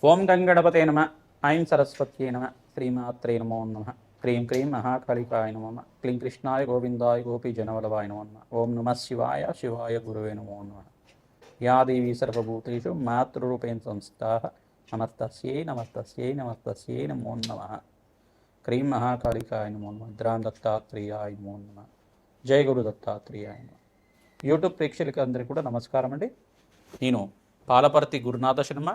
ఓం గంగణపతే నమ. ఐం సరస్వత్యై నమ. శ్రీమాత్రే నమో నమ. క్రీం క్రీం మహాకాళికాయ నమ. క్లీం కృష్ణాయ గోవిందాయ గోపీజనవల్లభాయ నమో నమ. ఓం నమ శివాయ శివాయ గురువే నమో నమ. యా దేవీ సర్వభూతేషు మాతృరూపేణ సంస్థితాః నమస్తస్యై నమస్తస్యై నమస్తస్యై నమో నమ. క్రీం మహాకాళికాయ నమో నమ. ద్రాం దత్తాత్రేయాయ నమో నమ. జయ గురు దత్తాత్రేయాయ నమ. యూట్యూబ్ ప్రేక్షకులకి అందరికీ కూడా నమస్కారం అండి. నేను పాలపర్తి గురునాథ శర్మ,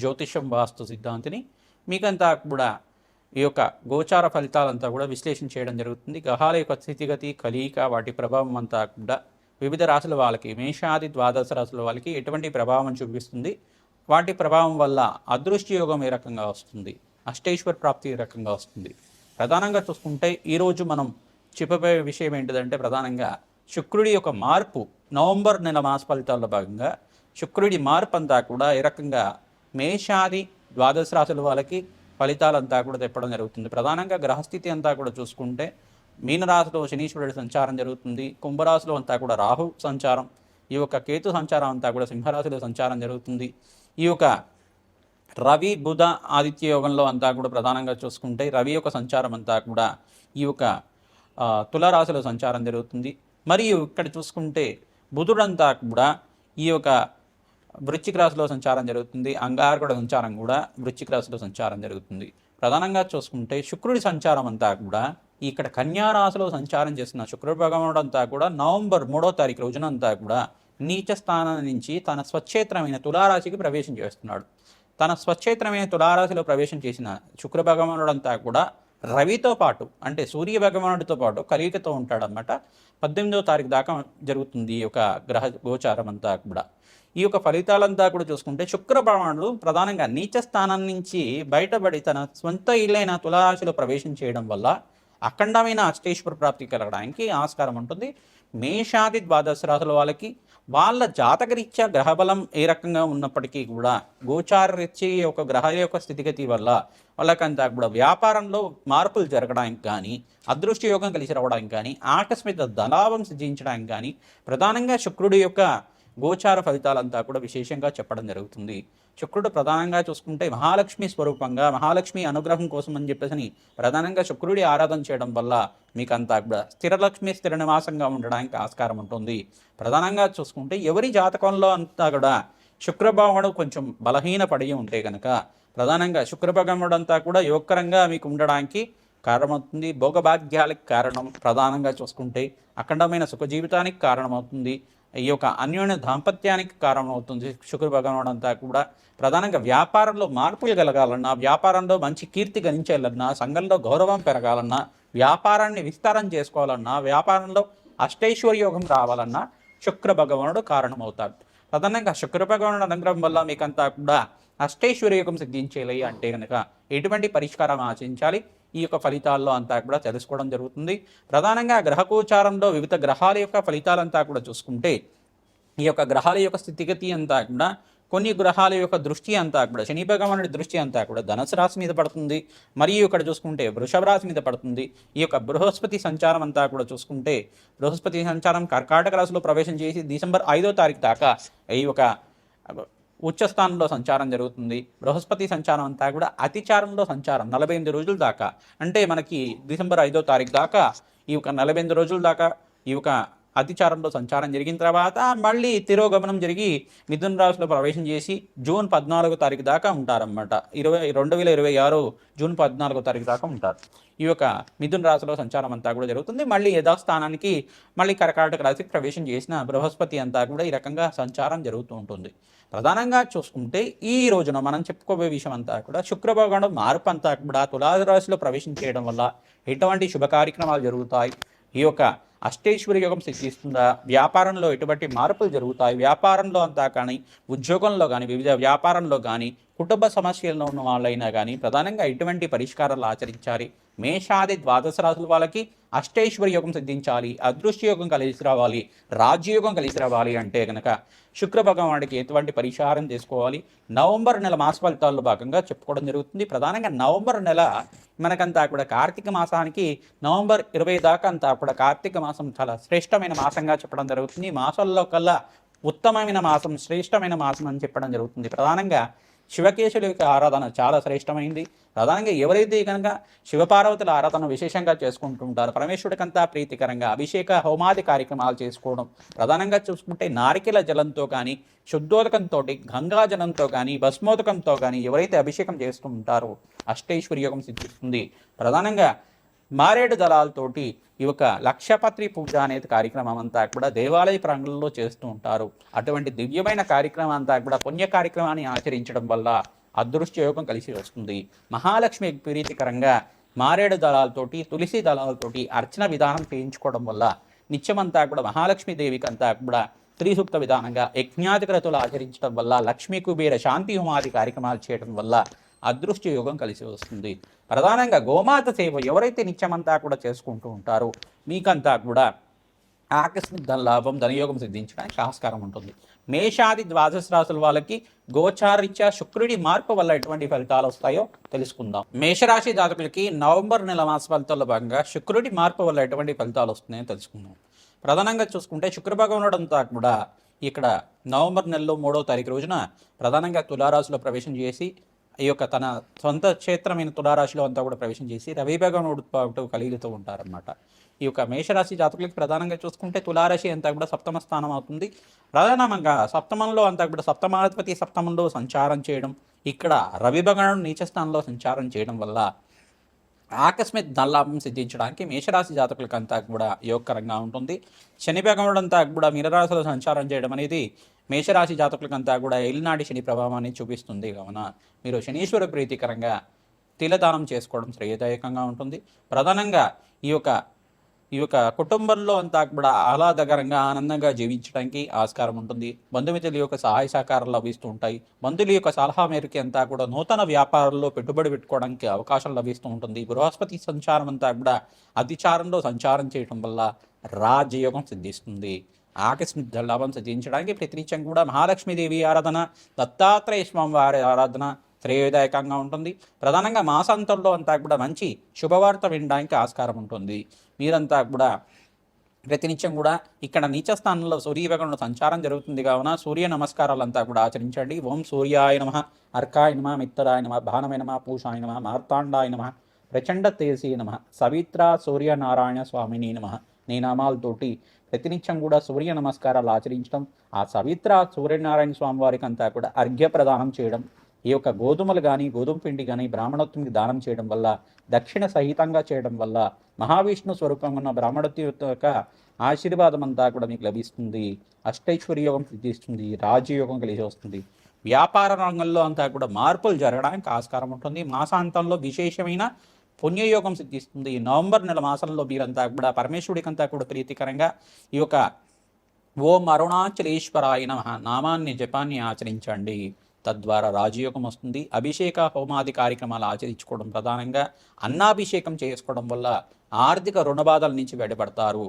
జ్యోతిషం వాస్తు సిద్ధాంతిని. మీకంతా కూడా ఈ యొక్క గోచార ఫలితాలంతా కూడా విశ్లేషణ చేయడం జరుగుతుంది. గ్రహాల యొక్క స్థితిగతి, కలయిక, వాటి ప్రభావం అంతా కూడా వివిధ రాశుల వాళ్ళకి, మేషాది ద్వాదశ రాశుల వాళ్ళకి ఎటువంటి ప్రభావం చూపిస్తుంది, వాటి ప్రభావం వల్ల అదృష్టి యోగం ఏ రకంగా వస్తుంది, అష్టైశ్వర ప్రాప్తి ఏ రకంగా వస్తుంది. ప్రధానంగా చూసుకుంటే ఈరోజు మనం చెప్పబోయే విషయం ఏంటిదంటే, ప్రధానంగా శుక్రుడి యొక్క మార్పు, నవంబర్ నెల మాస ఫలితాల్లో భాగంగా శుక్రుడి మార్పు అంతా కూడా ఏ రకంగా మేషాది ద్వాదశ రాశుల వాళ్ళకి ఫలితాలంతా కూడా తెప్పడం జరుగుతుంది. ప్రధానంగా గ్రహస్థితి అంతా కూడా చూసుకుంటే మీనరాశిలో శనీశ్వరుడి సంచారం జరుగుతుంది. కుంభరాశిలో అంతా కూడా రాహు సంచారం, ఈ యొక్క కేతు సంచారం అంతా కూడా సింహరాశిలో సంచారం జరుగుతుంది. ఈ యొక్క రవి బుధ ఆదిత్య యోగంలో అంతా కూడా ప్రధానంగా చూసుకుంటే రవి యొక్క సంచారం అంతా కూడా ఈ యొక్క తులారాశిలో సంచారం జరుగుతుంది. మరియు ఇక్కడ చూసుకుంటే బుధుడంతా కూడా ఈ యొక్క వృశ్చిక రాశిలో సంచారం జరుగుతుంది. అంగారకుడ సంచారం కూడా వృశ్చిక రాశిలో సంచారం జరుగుతుంది. ప్రధానంగా చూసుకుంటే శుక్రుడి సంచారం అంతా కూడా ఇక్కడ కన్యా రాశిలో సంచారం చేస్తున్న శుక్రుడు భగవానుడు అంతా కూడా నవంబర్ 3వ తారీఖు రోజున అంతా కూడా నీచ స్థానం నుంచి తన స్వచ్ఛేత్రమైన తులారాశికి ప్రవేశం చేస్తున్నాడు. తన స్వచ్ఛేత్రమైన తులారాశిలో ప్రవేశం చేసిన శుక్ర భగవానుడు అంతా కూడా రవితో పాటు, అంటే సూర్య భగవానుడితో పాటు కలియికతో ఉంటాడన్నమాట. 18వ తారీఖు దాకా జరుగుతుంది ఈ యొక్క గ్రహ గోచారం అంతా కూడా. ఈ యొక్క ఫలితాలంతా కూడా చూసుకుంటే శుక్ర భగవానుడు ప్రధానంగా నీచ స్థానం నుంచి బయటపడి తన సొంత ఇల్లైన తులారాశిలో ప్రవేశం చేయడం వల్ల అఖండమైన అష్టైశ్వర ప్రాప్తి కలగడానికి ఆస్కారం ఉంటుంది. మేషాది ద్వాదశ రాశుల వాళ్ళకి వాళ్ళ జాతకరీత్యా గ్రహబలం ఏ రకంగా ఉన్నప్పటికీ కూడా గోచారరీత్యా యొక్క గ్రహాల యొక్క స్థితిగతి వల్ల వాళ్ళకంతా కూడా వ్యాపారంలో మార్పులు జరగడానికి కానీ, అదృష్ట యోగం కలిసి రావడానికి కానీ, ఆకస్మిక ధనాభం సిద్ధించడానికి కానీ ప్రధానంగా శుక్రుడి యొక్క గోచార ఫలితాలంతా కూడా విశేషంగా చెప్పడం జరుగుతుంది. శుక్రుడు ప్రధానంగా చూసుకుంటే మహాలక్ష్మి స్వరూపంగా, మహాలక్ష్మి అనుగ్రహం కోసం అని చెప్పేసి ప్రధానంగా శుక్రుడి ఆరాధన చేయడం వల్ల మీకంతా కూడా స్థిరలక్ష్మి స్థిర నివాసంగా ఉండడానికి ఆస్కారం ఉంటుంది. ప్రధానంగా చూసుకుంటే ఎవరి జాతకంలో అంతా కూడా శుక్రభగవానుడు కొంచెం బలహీన పడి ఉంటే కనుక ప్రధానంగా శుక్రభగవానుడు అంతా కూడా యోగకరంగా మీకు ఉండడానికి కారణమవుతుంది. భోగభాగ్యాలకు కారణం, ప్రధానంగా చూసుకుంటే అఖండమైన సుఖ జీవితానికి కారణమవుతుంది. ఈ యొక్క అన్యోన్య దాంపత్యానికి కారణమవుతుంది. శుక్ర భగవానుడు అంతా కూడా ప్రధానంగా వ్యాపారంలో మార్పులు కలగాలన్నా, వ్యాపారంలో మంచి కీర్తి గణించాలన్నా, సంఘంలో గౌరవం పెరగాలన్నా, వ్యాపారాన్ని విస్తారం చేసుకోవాలన్నా, వ్యాపారంలో అష్టైశ్వర్య యోగం రావాలన్నా శుక్ర భగవానుడు కారణమవుతాడు. ప్రధానంగా శుక్ర భగవానుడు అనుగ్రహం వల్ల మీకంతా కూడా అష్టైశ్వర్య యోగం సిద్ధించేయాలి అంటే కనుక ఎటువంటి పరిష్కారం ఆచరించాలి, ఈ యొక్క ఫలితాల్లో అంతా కూడా తెలుసుకోవడం జరుగుతుంది. ప్రధానంగా గ్రహగోచారంలో వివిధ గ్రహాల యొక్క ఫలితాలంతా కూడా చూసుకుంటే ఈ యొక్క గ్రహాల యొక్క స్థితిగతి అంతా కూడా కొన్ని గ్రహాల యొక్క దృష్టి అంతా కూడా శని భగవానుడి దృష్టి అంతా కూడా ధనుసు రాశి మీద పడుతుంది. మరియు ఇక్కడ చూసుకుంటే వృషభ రాశి మీద పడుతుంది. ఈ యొక్క బృహస్పతి సంచారం అంతా కూడా చూసుకుంటే బృహస్పతి సంచారం కర్కాటక రాశిలో ప్రవేశం చేసి డిసెంబర్ 5వ తారీఖు దాకా ఈ యొక్క ఉచ్చస్థానంలో సంచారం జరుగుతుంది. బృహస్పతి సంచారం అంతా కూడా అతిచారంలో సంచారం 48 రోజుల దాకా, అంటే మనకి డిసెంబర్ 5వ తారీఖు దాకా ఈ యొక్క 48 రోజుల దాకా ఈ యొక్క అతిచారంలో సంచారం జరిగిన తర్వాత మళ్ళీ తిరోగమనం జరిగి మిథున రాశిలో ప్రవేశం చేసి జూన్ 14వ తారీఖు దాకా ఉంటారన్నమాట. 2026 జూన్ 14వ తారీఖు దాకా ఉంటారు. ఈ యొక్క మిథున రాశిలో సంచారం అంతా కూడా జరుగుతుంది. మళ్ళీ యథాస్థానానికి మళ్ళీ కర్కాటక రాశికి ప్రవేశం చేసిన బృహస్పతి అంతా కూడా ఈ రకంగా సంచారం జరుగుతూ ఉంటుంది. ప్రధానంగా చూసుకుంటే ఈ రోజున మనం చెప్పుకోబోయే విషయం అంతా కూడా శుక్ర భగవానుడు మార్పు అంతా కూడా తులారాశిలో ప్రవేశం చేయడం వల్ల ఎటువంటి శుభ కార్యక్రమాలు జరుగుతాయి, ఈ యొక్క అష్టైశ్వర్య యోగం సిద్ధిస్తుందా, వ్యాపారంలో ఎటువంటి మార్పులు జరుగుతాయి, వ్యాపారంలో అంతా కానీ, ఉద్యోగంలో కానీ, వివిధ వ్యాపారంలో కానీ, కుటుంబ సమస్యల్లో ఉన్న వాళ్ళైనా కానీ ప్రధానంగా ఎటువంటి పరిష్కారాలు ఆచరించాలి, మేషాది ద్వాదశ రాశుల వాళ్ళకి అష్టైశ్వర్య యోగం సిద్ధించాలి, అదృష్ట యోగం కలిసి రావాలి, రాజ్యయోగం కలిసి రావాలి అంటే కనుక శుక్ర భగవానుడికి ఎటువంటి పరిహారం చేసుకోవాలి, నవంబర్ నెల మాస ఫలితాల్లో భాగంగా చెప్పుకోవడం జరుగుతుంది. ప్రధానంగా నవంబర్ నెల మనకంతా కూడా కార్తీక మాసానికి నవంబర్ 20 దాకా అంతా కూడా కార్తీక మాసం చాలా శ్రేష్టమైన మాసంగా చెప్పడం జరుగుతుంది. మాసాల్లో కల్లా ఉత్తమమైన మాసం, శ్రేష్టమైన మాసం అని చెప్పడం జరుగుతుంది. ప్రధానంగా శివకేశుల యొక్క ఆరాధన చాలా శ్రేష్టమైంది. ప్రధానంగా ఎవరైతే కనుక శివపార్వతుల ఆరాధన విశేషంగా చేసుకుంటూ ఉంటారో పరమేశ్వరుడికంతా ప్రీతికరంగా అభిషేక హోమాది కార్యక్రమాలు చేసుకోవడం, ప్రధానంగా చూసుకుంటే నారికెల జలంతో కానీ, శుద్ధోదకంతో, గంగా జలంతో కానీ, భస్మోదకంతో కానీ ఎవరైతే అభిషేకం చేస్తూ ఉంటారో అష్టైశ్వర్యోగం సిద్ధిస్తుంది. ప్రధానంగా మారేడు దళాలతోటి ఈ యొక్క లక్షపత్రి పూజ అనేది కార్యక్రమం అంతా కూడా దేవాలయ ప్రాంగణంలో చేస్తూ ఉంటారు. అటువంటి దివ్యమైన కార్యక్రమం అంతా కూడా పుణ్య కార్యక్రమాన్ని ఆచరించడం వల్ల అదృష్టయోగం కలిసి వస్తుంది. మహాలక్ష్మి ప్రీతికరంగా మారేడు దళాలతోటి, తులసి దళాలతోటి అర్చన విధానం చేయించుకోవడం వల్ల నిత్యమంతా కూడా మహాలక్ష్మీదేవికి అంతా కూడా త్రిసూక్త విధానంగా యజ్ఞాధికరతులు ఆచరించడం వల్ల, లక్ష్మీ కుబేర శాంతి హోమాది కార్యక్రమాలు చేయడం వల్ల అదృష్ట యోగం కలిసి వస్తుంది. ప్రధానంగా గోమాత సేవ ఎవరైతే నిత్యమంతా కూడా చేసుకుంటూ ఉంటారో మీకంతా కూడా ఆకస్మిక ధనలాభం, ధనయోగం సిద్ధించడానికి ఆస్కారం ఉంటుంది. మేషాది ద్వాదశ రాశుల వాళ్ళకి గోచారీత్యా శుక్రుడి మార్పు వల్ల ఎటువంటి ఫలితాలు వస్తాయో తెలుసుకుందాం. మేషరాశి జాతకులకి నవంబర్ నెల మాస ఫలితాల్లో భాగంగా శుక్రుడి మార్పు వల్ల ఎటువంటి ఫలితాలు వస్తున్నాయో తెలుసుకుందాం. ప్రధానంగా చూసుకుంటే శుక్ర భగవానుడు అంతా కూడా ఇక్కడ నవంబర్ నెలలో 3వ తారీఖు రోజున ప్రధానంగా తులారాశిలో ప్రవేశం చేసి ఈ యొక్క తన సొంత క్షేత్రమైన తులారాశిలో అంతా కూడా ప్రవేశం చేసి రవి భగవానుడు పాటు కలిగితూ ఉంటారన్నమాట. ఈ యొక్క మేషరాశి జాతకులకి ప్రధానంగా చూసుకుంటే తులారాశి అంతా కూడా సప్తమ స్థానం అవుతుంది. ప్రధానంగా సప్తమంలో అంతా కూడా సప్తమాధిపతి సప్తమంలో సంచారం చేయడం, ఇక్కడ రవి భగవానుడు నీచ స్థానంలో సంచారం చేయడం వల్ల ఆకస్మిక ధనలాభం సిద్ధించడానికి మేషరాశి జాతకులకు అంతా కూడా యోగకరంగా ఉంటుంది. శని భగవానుడు అంతా కూడా మీనరాశిలో సంచారం చేయడం అనేది మేషరాశి జాతకులకంతా కూడా ఏలినాటి శని ప్రభావాన్ని చూపిస్తుంది. కావున మీరు శనీశ్వర ప్రీతికరంగా తిలదానం చేసుకోవడం శ్రేయదాయకంగా ఉంటుంది. ప్రధానంగా ఈ యొక్క కుటుంబంలో అంతా కూడా ఆహ్లాదకరంగా ఆనందంగా జీవించడానికి ఆస్కారం ఉంటుంది. బంధుమిత్రుల యొక్క సహాయ సహకారాలు లభిస్తూ ఉంటాయి. బంధువుల యొక్క సలహా మేరకు అంతా కూడా నూతన వ్యాపారాల్లో పెట్టుబడి పెట్టుకోవడానికి అవకాశం లభిస్తూ ఉంటుంది. బృహస్పతి సంచారం అంతా కూడా అతిచారంలో సంచారం చేయడం వల్ల రాజయోగం సిద్ధిస్తుంది. ఆకస్మిక ధనలాభం సిద్ధించడానికి ప్రతినిత్యం కూడా మహాలక్ష్మీదేవి ఆరాధన, దత్తాత్రేయ స్వామి వారి ఆరాధన శ్రేయదాయకంగా ఉంటుంది. ప్రధానంగా మాసాంతంలో అంతా కూడా మంచి శుభవార్త వినడానికి ఆస్కారం ఉంటుంది. మీరంతా కూడా ప్రతినిత్యం కూడా ఇక్కడ నీచ స్థానంలో సూర్యభగవానుడు సంచారం జరుగుతుంది కావున సూర్య నమస్కారాలంతా కూడా ఆచరించండి. ఓం సూర్యాయ నమః, అర్కాయ నమః, మిత్తరాయ నమః, భానమే నమః, పూషాయ నమః, మార్తాండాయ నమః, ప్రచండ తేజసీ నమః, సవిత్ర సూర్యనారాయణ స్వామిని నమః నీ నామాలతోటి ప్రతినిత్యం కూడా సూర్య నమస్కారాలు ఆచరించడం, ఆ సవిత్ర సూర్యనారాయణ స్వామి వారికి అంతా కూడా అర్ఘ్య ప్రదానం చేయడం, ఈ యొక్క గోధుమలు కానీ గోధుమ పిండి కానీ బ్రాహ్మణోత్తునికి దానం చేయడం వల్ల, దక్షిణ సహితంగా చేయడం వల్ల మహావిష్ణు స్వరూపం ఉన్న బ్రాహ్మణోత్తి యొక్క ఆశీర్వాదం అంతా కూడా మీకు లభిస్తుంది. అష్టైశ్వర్యోగం సిద్ధిస్తుంది. రాజయోగం కలిసి వస్తుంది. వ్యాపార రంగంలో అంతా కూడా మార్పులు జరగడానికి ఆస్కారం ఉంటుంది. మాసాంతంలో విశేషమైన పుణ్యయోగం సిద్ధిస్తుంది. నవంబర్ నెల మాసంలో మీరంతా కూడా పరమేశ్వరుడికంతా కూడా ప్రీతికరంగా ఈ యొక్క ఓం అరుణాచలేశ్వరాయ నమః నామాన్ని జపాన్ని ఆచరించండి. తద్వారా రాజయోగం వస్తుంది. అభిషేక హోమాది కార్యక్రమాలు ఆచరించుకోవడం, ప్రధానంగా అన్నాభిషేకం చేసుకోవడం వల్ల ఆర్థిక రుణబాధల నుంచి బయటపడతారు.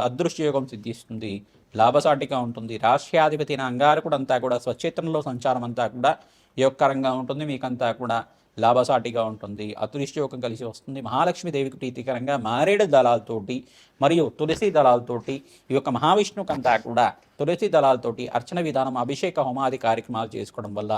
అదృష్టయోగం సిద్ధిస్తుంది. లాభసాటిగా ఉంటుంది. రాష్ట్రాధిపతి అయిన అంగారకుడు అంతా కూడా స్వచ్ఛేతనంలో సంచారం అంతా కూడా యోగకరంగా ఉంటుంది. మీకంతా కూడా లాభసాటిగా ఉంటుంది. అదృష్టయోగం కలిసి వస్తుంది. మహాలక్ష్మీదేవికి ప్రీతికరంగా మారేడు దళాలతోటి మరియు తులసి దళాలతోటి ఈ యొక్క మహావిష్ణువుకంతా కూడా తులసి దళాలతోటి అర్చన విధానం, అభిషేక హోమాది కార్యక్రమాలు చేసుకోవడం వల్ల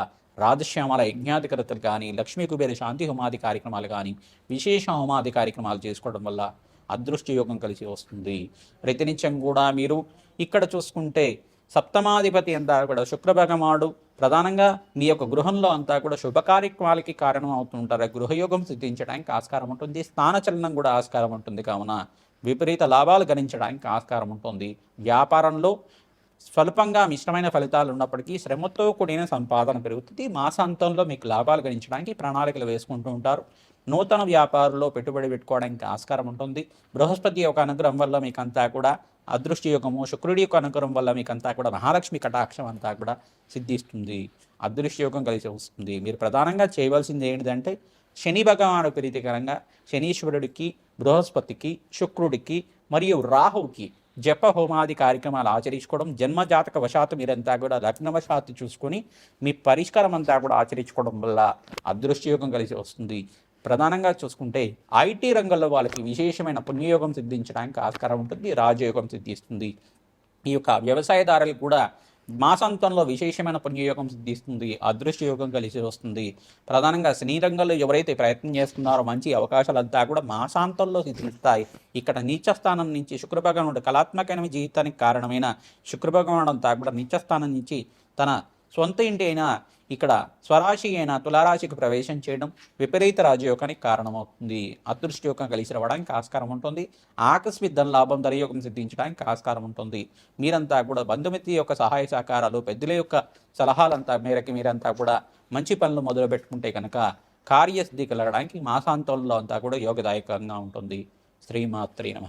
రాజశ్యామల యజ్ఞాధికరతలు కానీ, లక్ష్మీ కుబేర శాంతి హోమాది కార్యక్రమాలు కానీ, విశేష హోమాది కార్యక్రమాలు చేసుకోవడం వల్ల అదృష్టయోగం కలిసి వస్తుంది. ప్రతినిత్యం కూడా మీరు ఇక్కడ చూసుకుంటే సప్తమాధిపతి అంతా కూడా శుక్ర భగవానుడు ప్రధానంగా మీ యొక్క గృహంలో అంతా కూడా శుభ కార్యక్రమాలకి కారణం అవుతుంటారు. గృహయోగం సిద్ధించడానికి ఆస్కారం ఉంటుంది. స్థానచలనం కూడా ఆస్కారం ఉంటుంది. కావున విపరీత లాభాలు గణించడానికి ఆస్కారం ఉంటుంది. వ్యాపారంలో స్వల్పంగా మిశ్రమైన ఫలితాలు ఉన్నప్పటికీ శ్రమతో కూడిన సంపాదన పెరుగుతుంది. మాసాంతంలో మీకు లాభాలు గణించడానికి ప్రణాళికలు వేసుకుంటూ ఉంటారు. నూతన వ్యాపారంలో పెట్టుబడి పెట్టుకోవడానికి ఆస్కారం ఉంటుంది. బృహస్పతి యొక్క అనుగ్రహం వల్ల మీకంతా కూడా అదృష్టయోగము, శుక్రుడి యొక్క అనుగ్రహం వల్ల మీకంతా కూడా మహాలక్ష్మి కటాక్షం అంతా కూడా సిద్ధిస్తుంది. అదృష్టయోగం కలిసి వస్తుంది. మీరు ప్రధానంగా చేయవలసింది ఏంటిదంటే శని భగవానుడు ప్రీతికరంగా శనీశ్వరుడికి, బృహస్పతికి, శుక్రుడికి మరియు రాహువుకి జప హోమాది కార్యక్రమాలు ఆచరించుకోవడం, జన్మజాతక వశాత్తు మీరంతా కూడా లగ్నవశాత్తు చూసుకొని మీ పరిష్కారం అంతా కూడా ఆచరించుకోవడం వల్ల అదృష్టయోగం కలిసి వస్తుంది. ప్రధానంగా చూసుకుంటే ఐటీ రంగంలో వాళ్ళకి విశేషమైన పుణ్యయోగం సిద్ధించడానికి ఆస్కారం ఉంటుంది. రాజయోగం సిద్ధిస్తుంది. ఈ యొక్క వ్యవసాయదారులకు కూడా మాసాంతంలో విశేషమైన పుణ్యయోగం సిద్ధిస్తుంది, అదృష్ట యోగం కలిసి వస్తుంది. ప్రధానంగా సినీ రంగంలో ఎవరైతే ప్రయత్నం చేస్తున్నారో మంచి అవకాశాలంతా కూడా మాసాంతంలో సిద్ధిస్తాయి. ఇక్కడ నీచస్థానం నుంచి శుక్రభగవానుడు కళాత్మకమైన జీవితానికి కారణమైన శుక్రభగవానుడు అంతా కూడా నీచస్థానం నుంచి తన సొంత ఇంటి అయినా ఇక్కడ స్వరాశి అయిన తులారాశికి ప్రవేశం చేయడం విపరీత రాజయోగానికి కారణమవుతుంది. అదృష్టయోగం కలిసి రావడానికి ఆస్కారం ఉంటుంది. ఆకస్మిక ధన లాభం ధనయోగం సిద్ధించడానికి ఆస్కారం ఉంటుంది. మీరంతా కూడా బంధుమిత్రుల యొక్క సహాయ సహకారాలు, పెద్దల యొక్క సలహాలంతా మేరకు మీరంతా కూడా మంచి పనులు మొదలు పెట్టుకుంటే కనుక కార్యసిద్ధి కలగడానికి మాసాంతంలో అంతా కూడా యోగదాయకంగా ఉంటుంది. శ్రీమాత్రే నమః.